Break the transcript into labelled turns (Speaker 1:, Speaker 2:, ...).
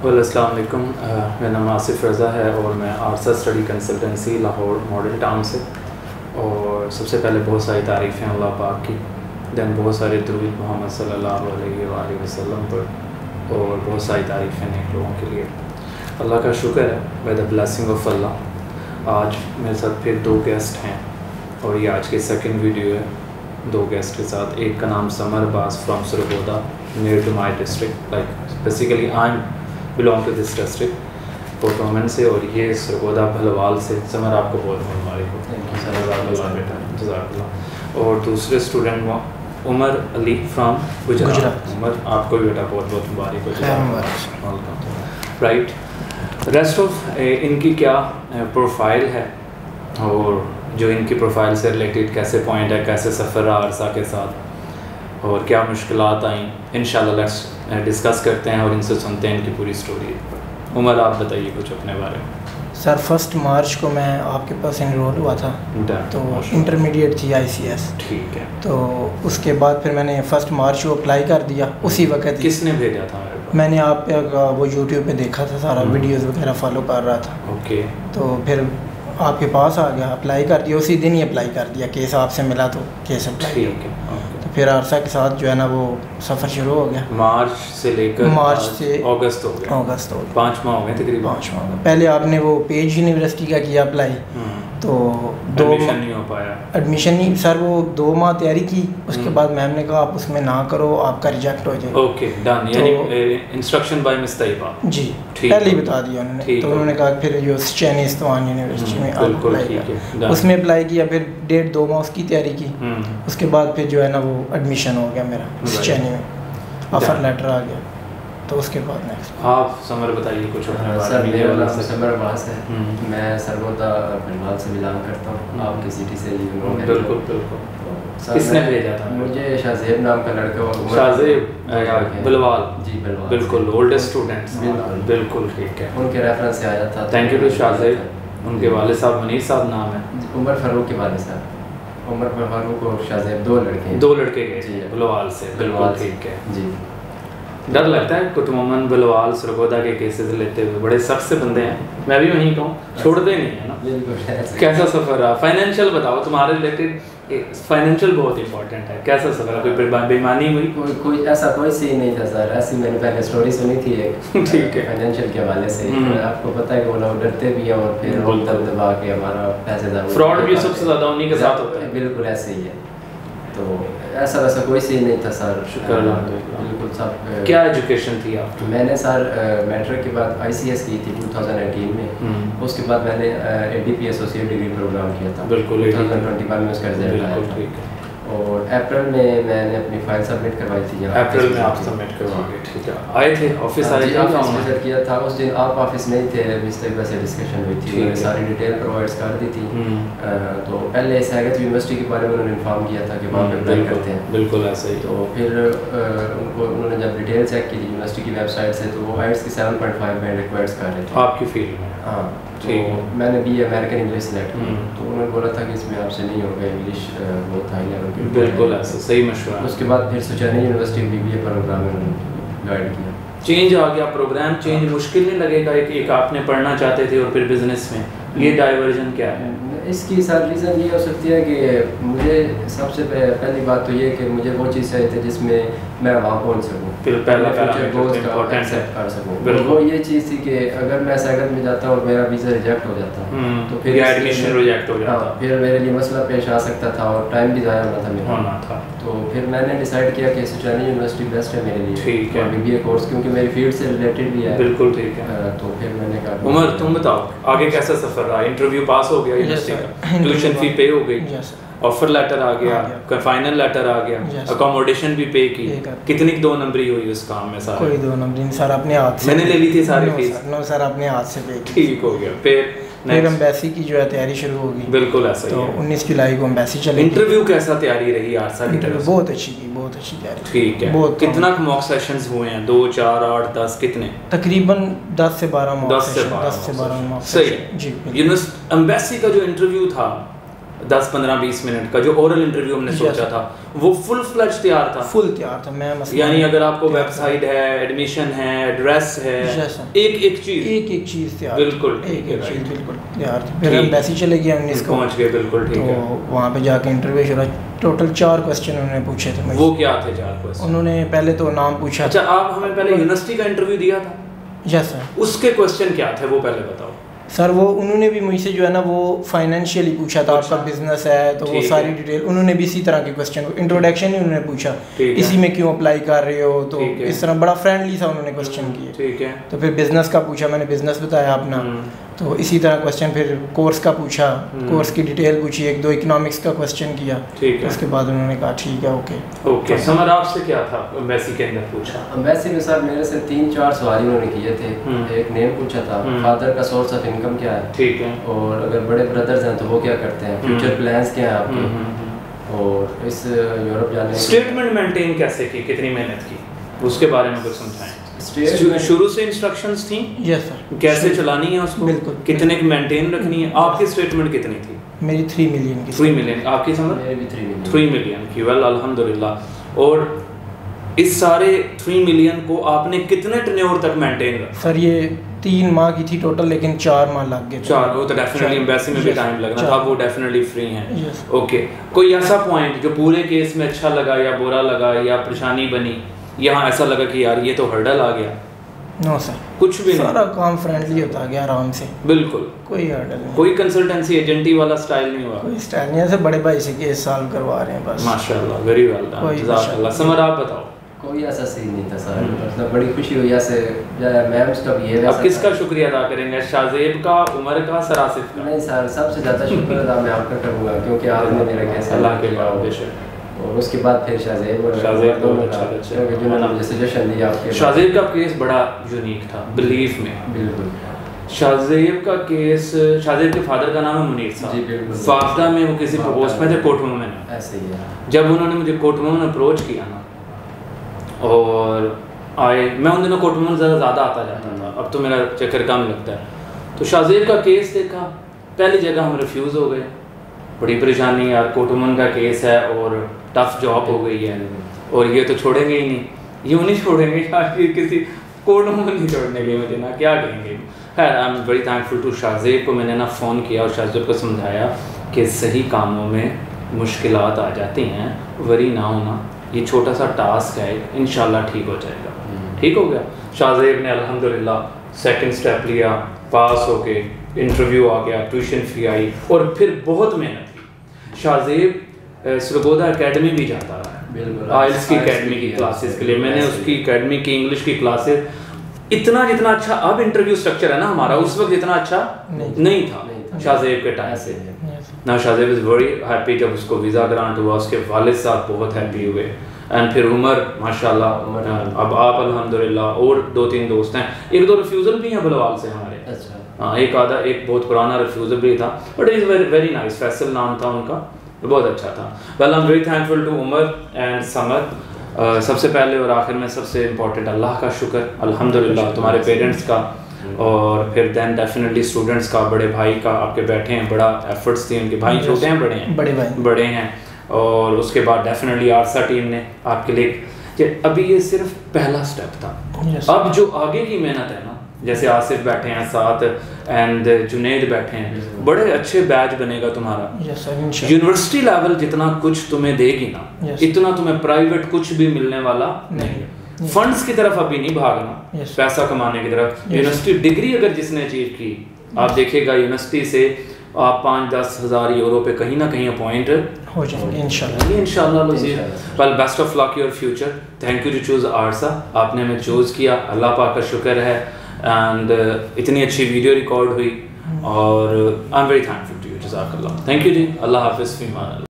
Speaker 1: अस्सलाम वालेकुम। मेरा नाम आसिफ रज़ा है और मैं आरसा study consultancy Lahore model town से। और सबसे पहले बहुत सारी तारीफ़ें अल्लाह पाक की, दैन बहुत सारे दुरूद मोहम्मद सल्लल्लाहु अलैहि वसल्लम पर और बहुत सारी तारीफ़ें नेक लोगों के लिए। अल्लाह का शुक्र है, बाय द ब्लेसिंग ऑफ अल्लाह आज मेरे साथ फिर 2 गेस्ट हैं और ये आज की सेकंड वीडियो है 2 गेस्ट के साथ। एक का नाम Samar Abbas from Sargodha, near to my district, like basically I am belong to this district पोटोमन से, और ये सरगोदा भलवाल से। समर आपको बहुत मुबारक बेटा, जज़ाकल्लाह। और दूसरे स्टूडेंट उमर अली फ्राम गुजरात। उमर आपको भी बेटा बहुत बहुत मुबारक हो। राइट, रेस्ट ऑफ इनकी क्या प्रोफाइल है और जो इनकी प्रोफाइल से रिलेटेड कैसे पॉइंट है, कैसे सफ़र रहा अरसा के साथ और क्या मुश्किलात आई, इंशाल्लाह लेट्स डिस्कस करते हैं और इनसे सुनते हैं इनकी पूरी स्टोरी। उमर आप बताइए कुछ अपने बारे में।
Speaker 2: सर 1 मार्च को मैं आपके पास इनरोल हुआ था, तो इंटरमीडिएट थी ICS।
Speaker 1: ठीक है।
Speaker 2: तो उसके बाद फिर मैंने 1 मार्च को अप्लाई कर दिया उसी वक्त।
Speaker 1: किसने भेजा था मेरे पास?
Speaker 2: मैंने आप वो यूट्यूब पे देखा था, सारा वीडियोस वगैरह फॉलो कर रहा था।
Speaker 1: ओके।
Speaker 2: तो फिर आपके पास आ गया, अप्लाई कर दिया, उसी दिन ही अप्लाई कर दिया। केस आपसे मिला तो केस अप्लाई किया। तो फिर आरसा के साथ जो है ना वो सफ़र शुरू हो गया।
Speaker 1: मार्च से लेकर
Speaker 2: मार्च से
Speaker 1: अगस्त हो गया। 5 माह हो गए तकरीबन।
Speaker 2: 5 माह। पहले आपने वो पेज यूनिवर्सिटी का किया अप्लाई, तो 2
Speaker 1: एडमिशन नहीं हो पाया।
Speaker 2: एडमिशन नहीं सर, वो 2 माह तैयारी की, उसके बाद मैम ने कहा आप उसमें ना करो, आपका रिजेक्ट हो जाएगा।
Speaker 1: ओके डन, यानी इंस्ट्रक्शन बाय मिस तैयबा
Speaker 2: जी, पहले ही बता दिया उन्होंने। तो उन्होंने कहा फिर जो चैनीज़ तवान यूनिवर्सिटी में आप अप्लाई कर, उसमें अप्लाई किया, फिर 1.5-2 माह उसकी तैयारी की। उसके बाद फिर जो है ना वो एडमिशन हो गया मेरा चैनी में, ऑफर लेटर आ गया। तो उसके बाद नेक्स्ट
Speaker 1: आप समर बताइए कुछ अपने बारे
Speaker 3: सर।
Speaker 1: में।
Speaker 3: मेरा नाम समर अब्बास है, मैं सरगोदा भलवाल से बिलोंग करता हूँ, आपकी सिटी से ही हूँ।
Speaker 1: बिल्कुल बिल्कुल। किसने भेजा था?
Speaker 3: मुझे शाहजेब नाम का लड़का।
Speaker 1: शाहजेब भलवाल
Speaker 3: जी, भलवाल
Speaker 1: बिल्कुल, ओल्डेस्ट स्टूडेंट्स। बिल्कुल ठीक है,
Speaker 3: उनके रेफरेंस से आया था।
Speaker 1: Thank you to Shahzeb. उनके वाले साहब मनीर साहब नाम है।
Speaker 3: उमर फारूक के वाले साहब, उमर फारूक और शाहजेब 2 लड़के।
Speaker 1: 2 लड़के गए भलवाल से। बिल्कुल ठीक है जी। डर लगता है कुतुमन बलवाल सरगोदा के केसेस लेते हुए, बड़े सख्त से बंदे हैं, मैं भी वहीं कहूँ, छोड़ते नहीं है ना। कैसा सफ़र रहा? फाइनेंशियल बताओ, तुम्हारे रिलेटेड फाइनेंशियल बहुत इंपॉर्टेंट है। कैसा सफ़र रहा? कोई बेईमानी हुई?
Speaker 3: कोई ऐसा कोई सीन नहीं था सर। ऐसी मैंने पहले स्टोरी सुनी थी एक
Speaker 1: ठीक है
Speaker 3: फाइनेंशियल के हवाले से। आपको पता है कि वो लोग डरते भी हैं और फिर दबा के हमारा पैसे
Speaker 1: फ्रॉड भी सबसे ज़्यादा उन्हीं के साथ होता है।
Speaker 3: बिल्कुल ऐसे ही है। तो ऐसा वैसा कोई सीन नहीं था सर।
Speaker 1: शुक्र
Speaker 3: बिल्कुल सब।
Speaker 1: क्या एजुकेशन थी आपकी?
Speaker 3: मैंने सर मैट्रिक के बाद ICS की थी 2018 में। उसके बाद मैंने ADP एसोसिएट डिग्री प्रोग्राम किया था।
Speaker 1: बिल्कुल
Speaker 3: 2021 में उसका रिजल्ट आया था। और अप्रैल में मैंने अपनी फाइल सबमिट करवाई थी।
Speaker 1: अप्रैल में आप सबमिट करवाओगे? ठीक है। आए थे ऑफिस? आए थे,
Speaker 3: विजिट किया था। उस दिन आप ऑफिस नहीं थे, मिस्टर से डिस्कशन हुई थी, मैंने सारी डिटेल प्रोवाइड कर दी थी। तो पहले सैगत यूनिवर्सिटी के बारे में उन्होंने इन्फॉर्म किया था कि वहाँ पे अप्लाई करते हैं।
Speaker 1: बिल्कुल ऐसे ही।
Speaker 3: तो फिर उन्होंने जब डिटेल चेक की थी यूनिवर्सिटी की वेबसाइट से, तो वो IELTS की 7.5 में रिक्वायर्स कर रहे थे
Speaker 1: आपकी फील्ड में।
Speaker 3: हाँ, ठीक है। मैंने BA अमेरिकन इंग्लिश सेलेक्ट की, तो उन्होंने बोला था कि इसमें आपसे नहीं होगा, इंग्लिश बहुत हाई लेवल की।
Speaker 1: बिल्कुल ऐसा सही मशवरा।
Speaker 3: उसके बाद फिर सुचैनी यूनिवर्सिटी BBA प्रोग्राम में उन्होंने गाइड किया।
Speaker 1: चेंज आ गया, प्रोग्राम चेंज। मुश्किल नहीं लगेगा? एक आपने पढ़ना चाहते थे और फिर बिजनेस में, ये डाइवर्जन क्या है?
Speaker 3: इसकी सर रीज़न ये हो सकती है कि मुझे सबसे पहली बात तो ये कि मुझे वो चीज़ चाहिए थी जिसमें मैं वहाँ पहुँच सकूँ,
Speaker 1: फिर पहला
Speaker 3: गोल्स का एक्सेप्ट कर सकूँ। वो ये चीज़ थी कि अगर मैं सैगत में जाता और मेरा वीज़ा रिजेक्ट हो जाता तो फिर
Speaker 1: एडमिशन रिजेक्ट हो जाता,
Speaker 3: फिर मेरे लिए मसला पेश आ सकता था और टाइम भी ज़ाया होना था। तो फिर मैंने डिसाइड किया कि सुचैनी यूनिवर्सिटी बेस्ट है मेरे लिए।
Speaker 1: ठीक है।
Speaker 3: BBA कोर्स क्योंकि मेरी फील्ड से रिलेटेड भी है।
Speaker 1: बिल्कुल ठीक है।
Speaker 3: तो फिर मैंने कहा
Speaker 1: उमर तुम बताओ आगे कैसा सफ़र रहा? इंटरव्यू पास हो गया यूनिवर्सिटी का, ट्यूशन फी पे हो गई, ऑफर लेटर आ गया, फाइनल लेटर आ गया, अकोमोडेशन भी पे की, कितनी 2 नंबरी हुई उस काम में? सारी
Speaker 2: कोई 2 नंबरी सर, अपने हाथ से
Speaker 1: मैंने ले ली थी सारी फीस।
Speaker 3: नो सर, अपने हाथ से पे की।
Speaker 1: ठीक हो गया। फिर
Speaker 2: एम्बेसी की जो है तैयारी शुरू होगी।
Speaker 1: बिल्कुल ऐसा ही।
Speaker 2: तो 19 जुलाई को एम्बेसी चलेगी।
Speaker 1: इंटरव्यू कैसा तैयारी रही आरसा की तरफ?
Speaker 2: बहुत अच्छी की, बहुत अच्छी तैयारी।
Speaker 1: ठीक है। कितना मॉक सेशंस हुए हैं? 2, 4, 8, 10 कितने?
Speaker 2: तकरीबन 10 से 12 मॉक
Speaker 1: 10 से 12
Speaker 2: मॉक।
Speaker 1: सही जी। यूनिवर्सिटी एम्बेसी का जो इंटरव्यू था 10-15-20 मिनट का जो ओरल इंटरव्यू हमने सोचा था वो फुल फ्लेज तैयार था?
Speaker 2: फुल तैयार था। मैं
Speaker 1: यानी अगर आपको वेबसाइट है, एडमिशन है, एड्रेस है, एक चीज तैयार, बिल्कुल एक चीज बिल्कुल तैयार थी।
Speaker 2: फिर हम वैसे चले गए 19 को
Speaker 1: पहुंच गए, बिल्कुल ठीक है।
Speaker 2: तो वहाँ पे जाके इंटरव्यू शुरू, टोटल 4 क्वेश्चन उन्होंने पूछे थे।
Speaker 1: वो क्या थे 4 क्वेश्चन?
Speaker 2: उन्होंने पहले तो नाम पूछा।
Speaker 1: अच्छा, आप हमें पहले यूनिवर्सिटी का इंटरव्यू दिया था?
Speaker 2: Yes sir.
Speaker 1: उसके क्वेश्चन क्या थे वो पहले बताओ
Speaker 2: सर। वो उन्होंने भी मुझसे जो है ना वो फाइनेंशियली पूछा था, आपका बिजनेस है तो वो सारी डिटेल उन्होंने भी इसी तरह के क्वेश्चन, इंट्रोडक्शन ही उन्होंने पूछा, इसी में क्यों अप्लाई कर रहे हो, तो इस तरह बड़ा फ्रेंडली सा उन्होंने क्वेश्चन किए।
Speaker 1: ठीक है।
Speaker 2: तो फिर बिजनेस का पूछा, मैंने बिजनेस बताया अपना, तो इसी तरह क्वेश्चन। फिर कोर्स का पूछा, कोर्स की डिटेल पूछी, 1-2 इकोनॉमिक्स का क्वेश्चन किया।
Speaker 1: ठीक है।
Speaker 2: उसके बाद उन्होंने कहा ठीक है,
Speaker 1: ओके। समर आपसे क्या था एम्बेसी के अंदर पूछा?
Speaker 3: एम्बेसी में सर मेरे से 3-4 सवाल उन्होंने किए थे। एक नेम पूछा था, फादर का सोर्स ऑफ इनकम क्या है,
Speaker 1: ठीक है,
Speaker 3: और अगर बड़े ब्रदर्स हैं तो वो क्या करते हैं, फ्यूचर प्लान्स क्या है आपके, और इस यूरोप जाने
Speaker 1: स्टेटमेंट मेंटेन कैसे की, कितनी मेहनत की, उसके बारे में कुछ समझाएं। शुरू से इंस्ट्रक्शंस थी?
Speaker 2: Yes sir.
Speaker 1: कैसे चलानी है उसको,
Speaker 2: बिल्कुल,
Speaker 1: कितने की मेंटेन रखनी है। आपकी स्टेटमेंट कितनी थी?
Speaker 2: मेरी 3 मिलियन की।
Speaker 1: 3 मिलियन। आपकी समझ?
Speaker 3: मेरी भी
Speaker 1: 3 मिलियन की। वेल अल्हम्दुलिल्लाह। और इस सारे 3 मिलियन को आपने कितने टेन्योर तक मेंटेन रखा?
Speaker 2: सर ये 3 माह की थी टोटल, लेकिन 4 माह लग गए।
Speaker 1: 4, वो तो डेफिनेटली एम्बेसी में भी टाइम लगना था, वो डेफिनेटली फ्री हैं। ओके। कोई ऐसा पॉइंट जो पूरे केस में अच्छा लगा या बुरा लगा या परेशानी बनी, यहाँ ऐसा लगा कि यार ये तो हर्डल आ गया?
Speaker 2: नो सर,
Speaker 1: कुछ भी नहीं,
Speaker 2: सारा काम फ्रेंडली होता गया आराम से,
Speaker 1: बिल्कुल
Speaker 2: कोई हर्डल नहीं,
Speaker 1: कोई कंसल्टेंसी एजेंटी वाला स्टाइल नहीं हुआ?
Speaker 2: कोई स्टाइल नहीं, ऐसे बड़े भाई से केस सॉल्व करवा रहे हैं बस।
Speaker 1: माशाल्लाह, वेरी वेल डन, जज़ाकल्लाह। समर आप बताओ।
Speaker 3: कोई ऐसा सीन नहीं था सर, मतलब बड़ी खुशी हुई ऐसे मैम्स का भी है।
Speaker 1: अब किसका शुक्रिया अदा करेंगे, शाहजेब का, उमर का, सर आसिफ का?
Speaker 3: नहीं सर, सबसे ज़्यादा शुक्र अदा मैं आपका करूँगा, क्योंकि आपने मेरा कैसे
Speaker 1: अल्लाह के बाद बेशक,
Speaker 3: और उसके बाद फिर शाहजेब
Speaker 1: दोनों अच्छा
Speaker 3: मुझे सजेशन दिया आपके।
Speaker 1: शाहजेब का केस बड़ा यूनिक था, बिलीव में।
Speaker 3: बिल्कुल।
Speaker 1: शाहजेब का केस, शाहजेब के फादर का नाम है मुनीर साहब। फाफदा में वो किसी पोस्ट में थे, कोर्टरूम में।
Speaker 3: ऐसे ही है।
Speaker 1: जब उन्होंने मुझे कोर्टरूम में अप्रोच किया ना, और आए, मैं उन दिनों कोर्टरूम में ज़्यादा आता जाता था, अब तो मेरा चक्कर कम लगता है। तो शाहजेब का केस देखा, पहली जगह हम रिफ्यूज़ हो गए, बड़ी परेशानी यार, कोर्टरूम का केस है और टफ जॉब हो गई है, और ये तो छोड़ेंगे ही नहीं, यूँ नहीं छोड़ेंगे यार, किसी कोर्टरूम नहीं छोड़ने के मुझे ना, क्या कहेंगे। खैर I am very thankful to Shahzeb को। मैंने ना फ़ोन किया और शाहजेब को समझाया कि सही कामों में मुश्किलात आ जाती हैं, वरी ना होना, ये छोटा सा टास्क है, इंशाल्लाह ठीक हो जाएगा। ठीक हो गया। शाहजेब ने अल्हम्दुलिल्लाह सेकंड स्टेप लिया, पास हो गए, इंटरव्यू आ गया, ट्यूशन फ़ी आई, और फिर बहुत मेहनत की। शाहजेब सरगोदा एकेडमी भी जाता रहा, आइल्स की एकेडमी की क्लासेस के लिए। मैंने उसकी एकेडमी की इंग्लिश की क्लासेस, इतना जितना अच्छा अब इंटरव्यू स्ट्रक्चर है ना हमारा, उस वक्त इतना अच्छा नहीं था शाहजेब के टाइम से ना। शाहजेब इज़ वेरी हैप्पी जब उसको वीज़ा ग्रांट हुआ, उसके वालिद साहब बहुत हैप्पी हुए, एंड फिर उमर माशाल्लाह, अब आप अल्हम्दुलिल्लाह, और 2-3 दोस्त हैं, 1-2 रिफ्यूज़ल भी हैं बलवाल से हमारे।
Speaker 3: अच्छा।
Speaker 1: हाँ, एक बहुत पुराना रिफ्यूज़ल भी था, but is very nice, Faisal नाम था उनका, बहुत अच्छा था। Well I am very thankful to Umar and Samar. सबसे पहले और आखिर में सबसे इम्पोर्टेंट अल्लाह का शुक्र, अल्हम्दुलिल्लाह, तुम्हारे पेरेंट्स का, और फिर दैन डेफिनेटली स्टूडेंट्स का, बड़े भाई का, आपके बैठे हैं, बड़ा एफर्ट्स थी उनके, भाई छोटे हैं बड़े हैं?
Speaker 2: बड़े भाई
Speaker 1: बड़े हैं। और उसके बाद डेफिनेटली आरसा टीम ने आपके लिए कि अभी ये सिर्फ पहला स्टेप था। अब जो आगे की मेहनत है ना, जैसे आसिफ बैठे हैं साथ एंड जुनैद बैठे हैं, बड़े अच्छे बैच बनेगा तुम्हारा। यूनिवर्सिटी लेवल जितना कुछ तुम्हें देगी ना, इतना तुम्हें प्राइवेट कुछ भी मिलने वाला नहीं। फंड्स की तरफ अभी नहीं भागना, पैसा कमाने की तरफ। यूनिवर्सिटी डिग्री अगर जिसने अचीव की, आप देखिएगा यूनिवर्सिटी से आप 5-10 हज़ार यूरो पे कहीं ना कहीं अपॉइंट
Speaker 2: हो जाएंगे
Speaker 1: इंशाल्लाह। Well best of luck your future. Thank you to choose आरसा, आपने हमें चूज़ किया, अल्लाह पाक का शुक्र है। एंड इतनी अच्छी वीडियो रिकॉर्ड हुई, और I am very thankful to you, जज़ाकल्लाह। थैंक यू जी, अल्लाह हाफिज़।